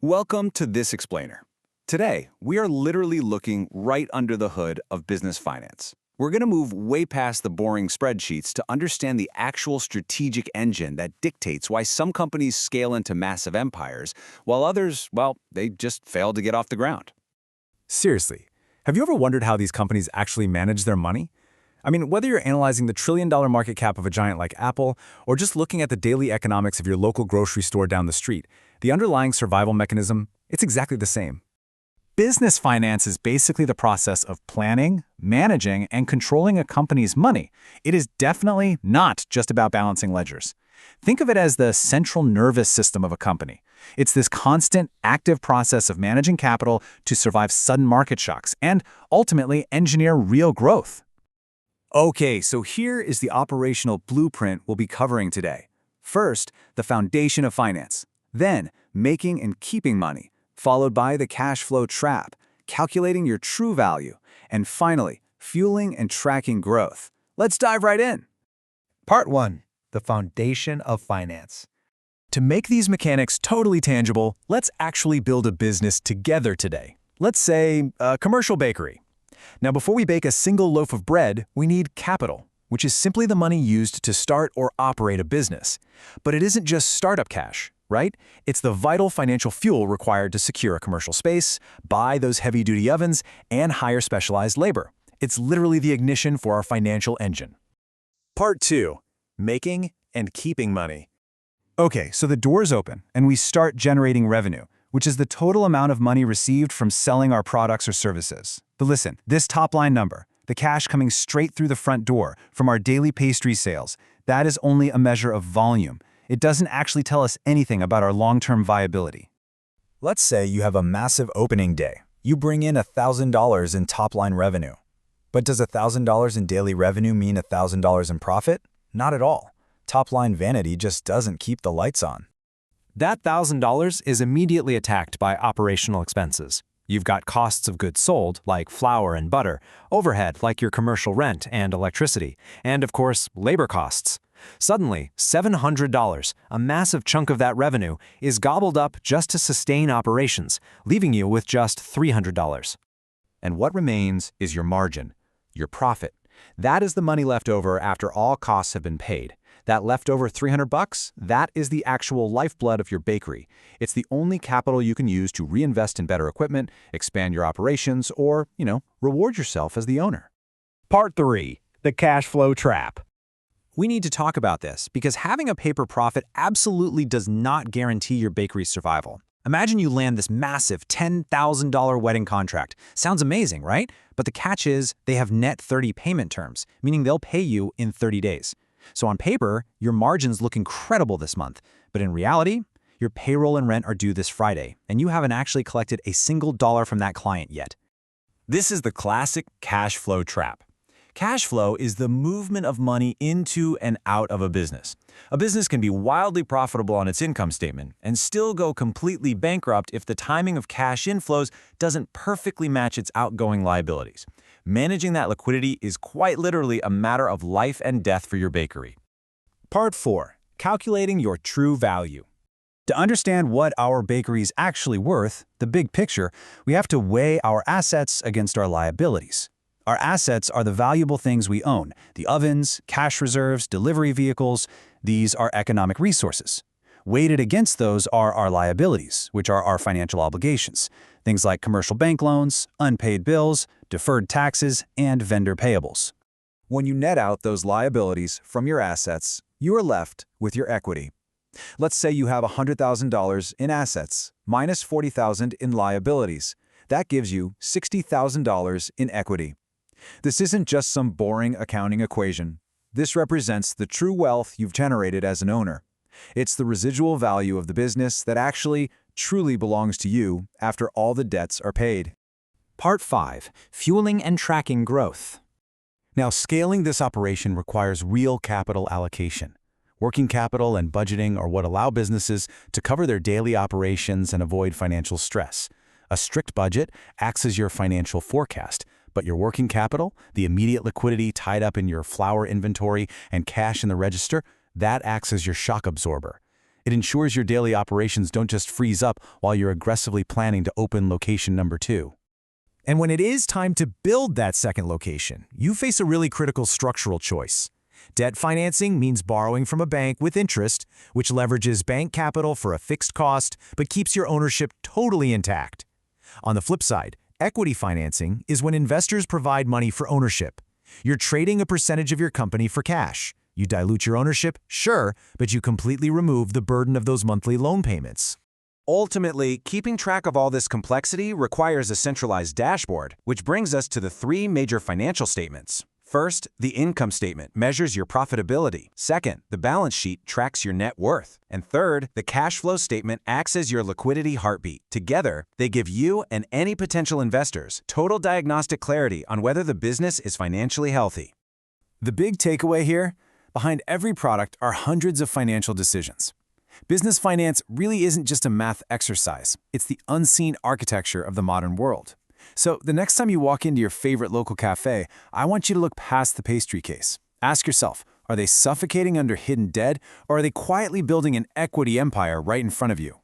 Welcome to This Explainer. Today, we are literally looking right under the hood of business finance. We're going to move way past the boring spreadsheets to understand the actual strategic engine that dictates why some companies scale into massive empires, while others, well, they just fail to get off the ground. Seriously, have you ever wondered how these companies actually manage their money? I mean, whether you're analyzing the trillion-dollar market cap of a giant like Apple, or just looking at the daily economics of your local grocery store down the street, the underlying survival mechanism, it's exactly the same. Business finance is basically the process of planning, managing, and controlling a company's money. It is definitely not just about balancing ledgers. Think of it as the central nervous system of a company. It's this constant, active process of managing capital to survive sudden market shocks and, ultimately, engineer real growth. Okay, so here is the operational blueprint we'll be covering today. First, the foundation of finance. Then, making and keeping money, followed by the cash flow trap, calculating your true value, and finally, fueling and tracking growth. Let's dive right in. Part 1. The foundation of finance. To make these mechanics totally tangible, let's actually build a business together today. Let's say a commercial bakery. Now, before we bake a single loaf of bread, we need capital, which is simply the money used to start or operate a business. But it isn't just startup cash, right? It's the vital financial fuel required to secure a commercial space, buy those heavy-duty ovens, and hire specialized labor. It's literally the ignition for our financial engine. Part 2. Making and keeping money. Okay, so the doors open, and we start generating revenue, which is the total amount of money received from selling our products or services. But listen, this top-line number, the cash coming straight through the front door from our daily pastry sales, that is only a measure of volume. It doesn't actually tell us anything about our long-term viability. Let's say you have a massive opening day. You bring in $1,000 in top-line revenue. But does $1,000 in daily revenue mean $1,000 in profit? Not at all. Top-line vanity just doesn't keep the lights on. That $1,000 is immediately attacked by operational expenses. You've got costs of goods sold, like flour and butter, overhead, like your commercial rent and electricity, and of course, labor costs. Suddenly, $700, a massive chunk of that revenue, is gobbled up just to sustain operations, leaving you with just $300. And what remains is your margin, your profit. That is the money left over after all costs have been paid. That leftover $300, that is the actual lifeblood of your bakery. It's the only capital you can use to reinvest in better equipment, expand your operations, or, reward yourself as the owner. Part 3. The cash flow trap. We need to talk about this because having a paper profit absolutely does not guarantee your bakery's survival. Imagine you land this massive $10,000 wedding contract. Sounds amazing, right? But the catch is they have net 30 payment terms, meaning they'll pay you in 30 days. So on paper, your margins look incredible this month, but in reality, your payroll and rent are due this Friday, and you haven't actually collected a single dollar from that client yet. This is the classic cash flow trap. Cash flow is the movement of money into and out of a business. A business can be wildly profitable on its income statement and still go completely bankrupt if the timing of cash inflows doesn't perfectly match its outgoing liabilities. Managing that liquidity is quite literally a matter of life and death for your bakery. Part 4. Calculating your true value. To understand what our bakery is actually worth, the big picture, we have to weigh our assets against our liabilities. Our assets are the valuable things we own, the ovens, cash reserves, delivery vehicles. These are economic resources. Weighted against those are our liabilities, which are our financial obligations, things like commercial bank loans, unpaid bills, deferred taxes, and vendor payables. When you net out those liabilities from your assets, you are left with your equity. Let's say you have $100,000 in assets minus $40,000 in liabilities. That gives you $60,000 in equity. This isn't just some boring accounting equation. This represents the true wealth you've generated as an owner. It's the residual value of the business that actually, truly belongs to you after all the debts are paid. Part 5. Fueling and tracking growth. Now, scaling this operation requires real capital allocation. Working capital and budgeting are what allow businesses to cover their daily operations and avoid financial stress. A strict budget acts as your financial forecast, but your working capital, the immediate liquidity tied up in your flour inventory and cash in the register, that acts as your shock absorber. It ensures your daily operations don't just freeze up while you're aggressively planning to open location number 2. And when it is time to build that second location, you face a really critical structural choice. Debt financing means borrowing from a bank with interest, which leverages bank capital for a fixed cost but keeps your ownership totally intact. On the flip side, equity financing is when investors provide money for ownership. You're trading a percentage of your company for cash. You dilute your ownership, sure, but you completely remove the burden of those monthly loan payments. Ultimately, keeping track of all this complexity requires a centralized dashboard, which brings us to the 3 major financial statements. First, the income statement measures your profitability. Second, the balance sheet tracks your net worth. And third, the cash flow statement acts as your liquidity heartbeat. Together, they give you and any potential investors total diagnostic clarity on whether the business is financially healthy. The big takeaway here, behind every product are hundreds of financial decisions. Business finance really isn't just a math exercise. It's the unseen architecture of the modern world. So the next time you walk into your favorite local cafe, I want you to look past the pastry case. Ask yourself, are they suffocating under hidden debt, or are they quietly building an equity empire right in front of you?